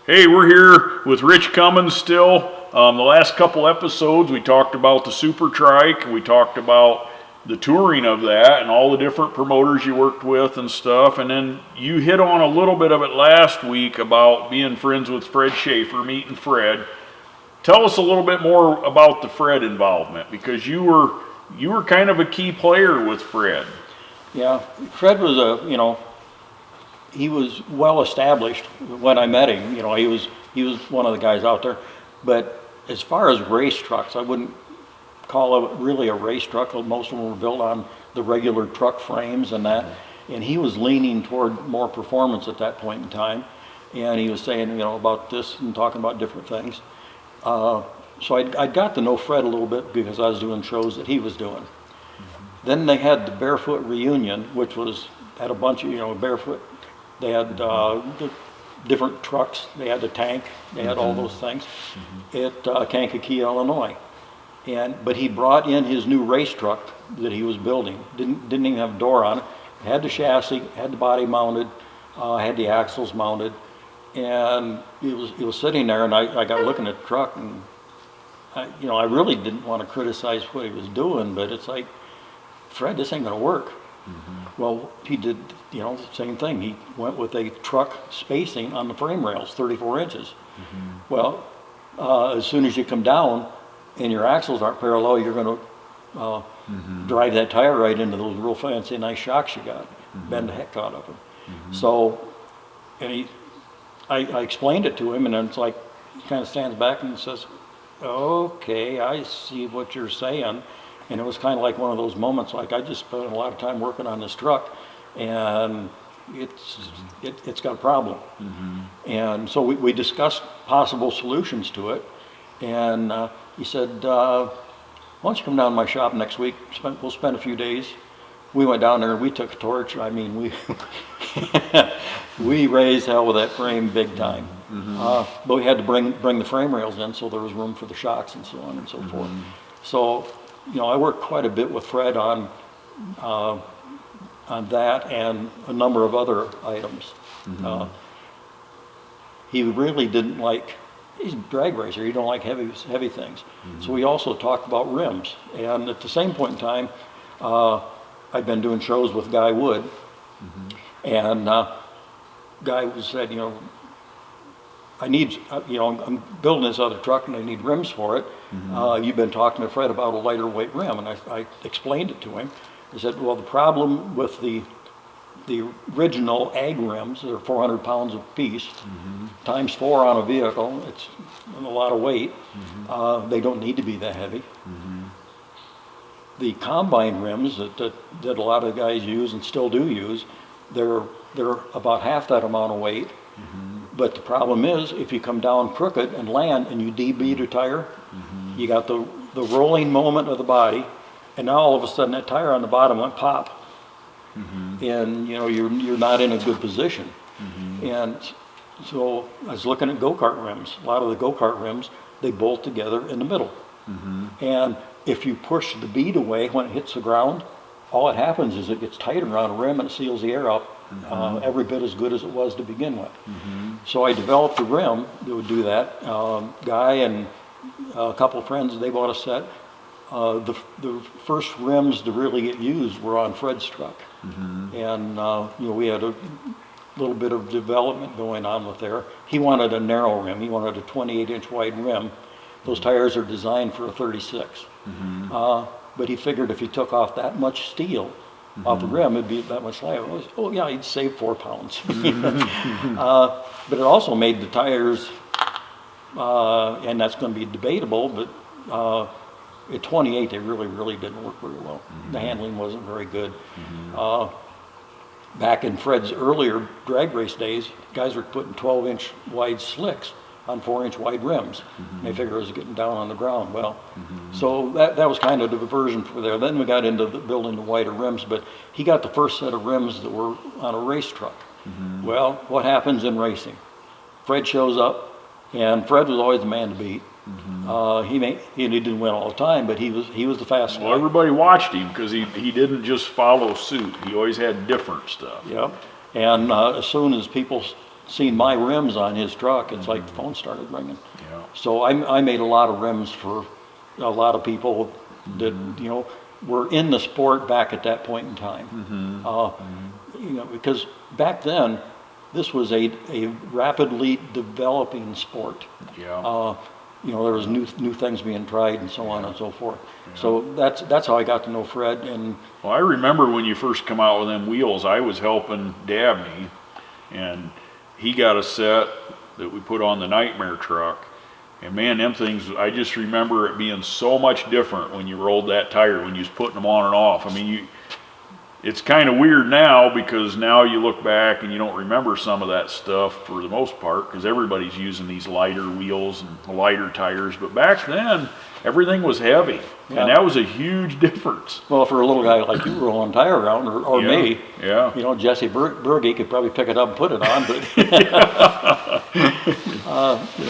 Hey, we're here with Rich Cummings still. The last couple episodes we talked about the Super Trike, we talked about the touring of that and all the different promoters you worked with and stuff, and then you hit on a little bit of it last week about being friends with Fred Shafer, meeting Fred. Tell us a little bit more about the Fred involvement, because you were kind of a key player with Fred. Yeah, Fred was he was well established when I met him. He was one of the guys out there. But as far as race trucks, I wouldn't call it really a race truck. Most of them were built on the regular truck frames and that. And he was leaning toward more performance at that point in time. And he was saying, about this and talking about different things. So I got to know Fred a little bit because I was doing shows that he was doing. Then they had the Barefoot Reunion, which had a bunch of, barefoot. They had the different trucks. They had the tank. They had all those things at Kankakee, Illinois. But he brought in his new race truck that he was building. Didn't even have a door on it. It had the chassis, had the body mounted, had the axles mounted, and it was sitting there. And I got looking at the truck, and I really didn't want to criticize what he was doing, but it's like, Fred, this ain't gonna work. Well, he did, the same thing. He went with a truck spacing on the frame rails, 34 inches. Well, as soon as you come down and your axles aren't parallel, you're gonna drive that tire right into those real fancy, nice shocks you got, bend the heck out of them. So, and I explained it to him, and then it's like, he kind of stands back and says, okay, I see what you're saying. And it was kind of like one of those moments, like I just spent a lot of time working on this truck, and it's got a problem. And so we discussed possible solutions to it. And he said, why don't you come down to my shop next week? We'll spend a few days. We went down there and we took a torch. I mean, we raised hell with that frame big time. But we had to bring the frame rails in, so there was room for the shocks and so on and so forth. So, I worked quite a bit with Fred on that and a number of other items. He really didn't like, he's a drag racer, he don't like heavy things. So we also talked about rims. And at the same point in time, I'd been doing shows with Guy Wood, and Guy said, I need, I'm building this other truck and I need rims for it. You've been talking to Fred about a lighter weight rim, and I explained it to him. I said, well, the problem with the original ag rims, they're 400 pounds a piece, times 4 on a vehicle, it's a lot of weight. They don't need to be that heavy. The combine rims that a lot of guys use and still do use, they're about half that amount of weight. But the problem is, if you come down crooked and land and you debeat a tire, you got the rolling moment of the body, and now all of a sudden that tire on the bottom went pop. And you're not in a good position. And so I was looking at go-kart rims. A lot of the go-kart rims, they bolt together in the middle. And if you push the bead away when it hits the ground, all that happens is it gets tighter around the rim and it seals the air up. Every bit as good as it was to begin with. So I developed a rim that would do that. Guy and a couple of friends, they bought a set. The first rims to really get used were on Fred's truck. And we had a little bit of development going on with there. He wanted a narrow rim. He wanted a 28-inch wide rim. Those tires are designed for a 36. But he figured if he took off that much steel off the rim, it'd be that much lighter. Oh yeah, he'd save 4 pounds. But it also made the tires, and that's going to be debatable, but at 28 they really didn't work very well. The handling wasn't very good. Back in Fred's earlier drag race days, guys were putting 12-inch wide slicks on 4-inch wide rims. They figured it was getting down on the ground. Well, so that was kind of the diversion for there. Then we got into building the wider rims, but he got the first set of rims that were on a race truck. Well, what happens in racing? Fred shows up, and Fred was always the man to beat. He didn't win all the time, but he was the fast guy. Well, everybody watched him because he didn't just follow suit. He always had different stuff. Yep. And as soon as people seen my rims on his truck, it's like the phone started ringing. Yeah. So I made a lot of rims for a lot of people that, you know, were in the sport back at that point in time. You know, because back then, this was a rapidly developing sport. Yeah. You know, there was new things being tried and so on and so forth. So that's how I got to know Fred. And Well, I remember when you first come out with them wheels, I was helping Dabney, and he got a set that we put on the Nightmare truck. And man, them things, I just remember it being so much different when you rolled that tire, when you was putting them on and off. I mean, it's kind of weird now because now you look back and you don't remember some of that stuff for the most part because everybody's using these lighter wheels and lighter tires. But back then, everything was heavy, and that was a huge difference. well, for a little guy like you rolling tire around, or me, Yeah. you know, Jesse Berge could probably pick it up and put it on, but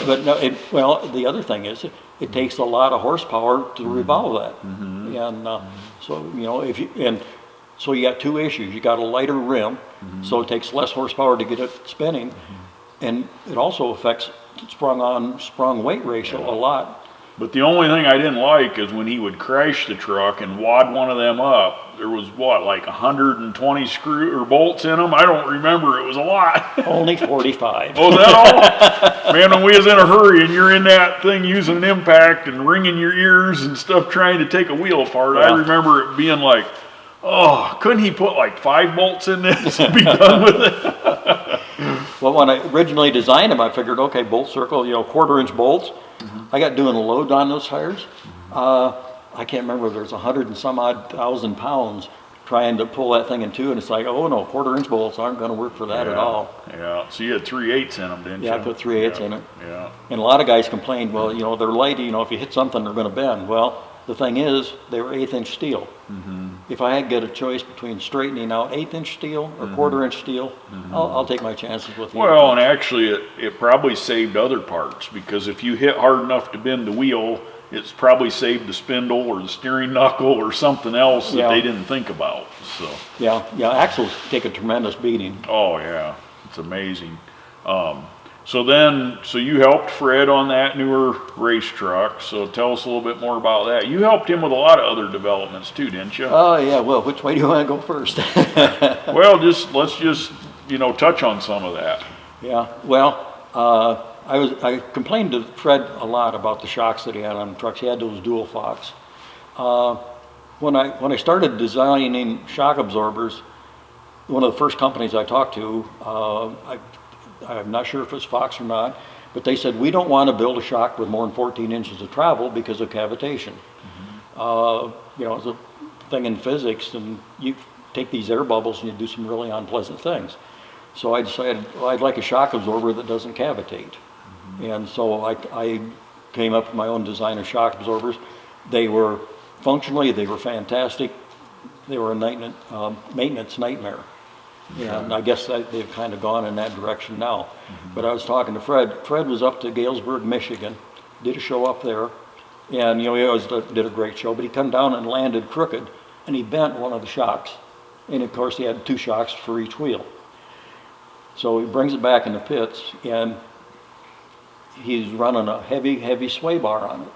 but no. Well, the other thing is, it takes a lot of horsepower to revolve that, and so you know, so you got two issues. You got a lighter rim, so it takes less horsepower to get it spinning, and it also affects sprung weight ratio a lot. But the only thing I didn't like is when he would crash the truck and wad one of them up, there was like 120 screw or bolts in them? I don't remember, it was a lot. Only 45. Oh, is that all? Man, when we was in a hurry and you're in that thing using an impact and wringing your ears and stuff trying to take a wheel apart, I remember it being like, oh, couldn't he put like 5 bolts in this and be done with it? Well, when I originally designed them, I figured, okay, bolt circle, you know, 1/4-inch bolts. I got doing a load on those tires. I can't remember, there's 100 and some odd thousand pounds trying to pull that thing in two, and it's like, oh no, 1/4-inch bolts aren't going to work for that at all. Yeah, so you had 3/8 in them, didn't you? Yeah, I put 3/8 in it. Yeah. And a lot of guys complained, well, you know, they're light, you know, if you hit something, they're going to bend. Well, the thing is, they were 1/8-inch steel. If I had to get a choice between straightening out 1/8-inch steel or 1/4-inch steel, I'll take my chances with the Well, and actually it probably saved other parts, because if you hit hard enough to bend the wheel, it's probably saved the spindle or the steering knuckle or something else that they didn't think about. So Yeah, axles take a tremendous beating. oh yeah, it's amazing. So you helped Fred on that newer race truck. So tell us a little bit more about that. You helped him with a lot of other developments too, didn't you? Oh yeah, well, which way do you want to go first? Well, let's just touch on some of that. Yeah, well, I complained to Fred a lot about the shocks that he had on the trucks. He had those dual Fox. When I started designing shock absorbers, one of the first companies I talked to, I'm not sure if it's Fox or not, but they said, we don't want to build a shock with more than 14 inches of travel because of cavitation. You know, it's a thing in physics, and you take these air bubbles and you do some really unpleasant things. So I decided, well, I'd like a shock absorber that doesn't cavitate. And so I came up with my own design of shock absorbers. They were functionally, they were fantastic. They were a maintenance nightmare. Yeah, and I guess they've kind of gone in that direction now. But I was talking to Fred. Fred was up to Galesburg, Michigan, did a show up there, and you know, he always did a great show. But he come down and landed crooked, and he bent one of the shocks. And of course, he had 2 shocks for each wheel. So he brings it back in the pits, and he's running a heavy sway bar on it.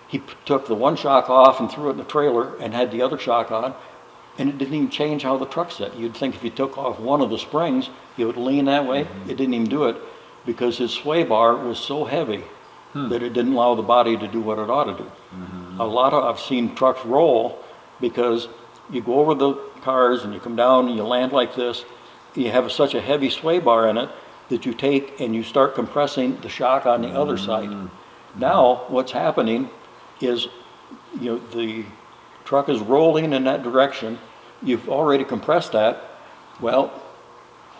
He took the one shock off and threw it in the trailer, and had the other shock on. And it didn't even change how the truck set. You'd think if you took off one of the springs, it would lean that way. It didn't even do it because his sway bar was so heavy that it didn't allow the body to do what it ought to do. I've seen trucks roll because you go over the cars and you come down and you land like this. You have such a heavy sway bar in it that you take and you start compressing the shock on the other side. Now what's happening is, you know, the truck is rolling in that direction. You've already compressed that. Well,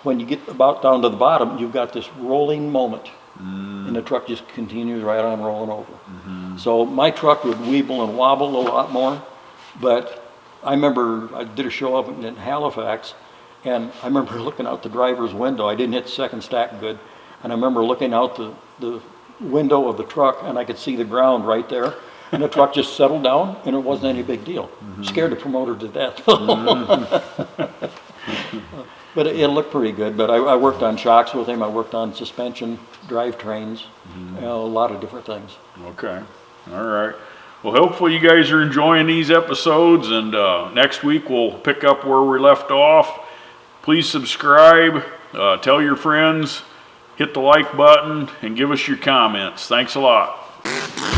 when you get about down to the bottom, you've got this rolling moment, and the truck just continues right on rolling over. So my truck would weeble and wobble a lot more, but I remember I did a show up in Halifax, and I remember looking out the driver's window. I didn't hit the second stack good, and I remember looking out the window of the truck, and I could see the ground right there. And the truck just settled down, and it wasn't any big deal. Scared the promoter to death. But it looked pretty good. But I worked on shocks with him. I worked on suspension, drivetrains, a lot of different things. Okay. All right. Well, hopefully you guys are enjoying these episodes, and next week we'll pick up where we left off. Please subscribe, tell your friends, hit the like button, and give us your comments. Thanks a lot.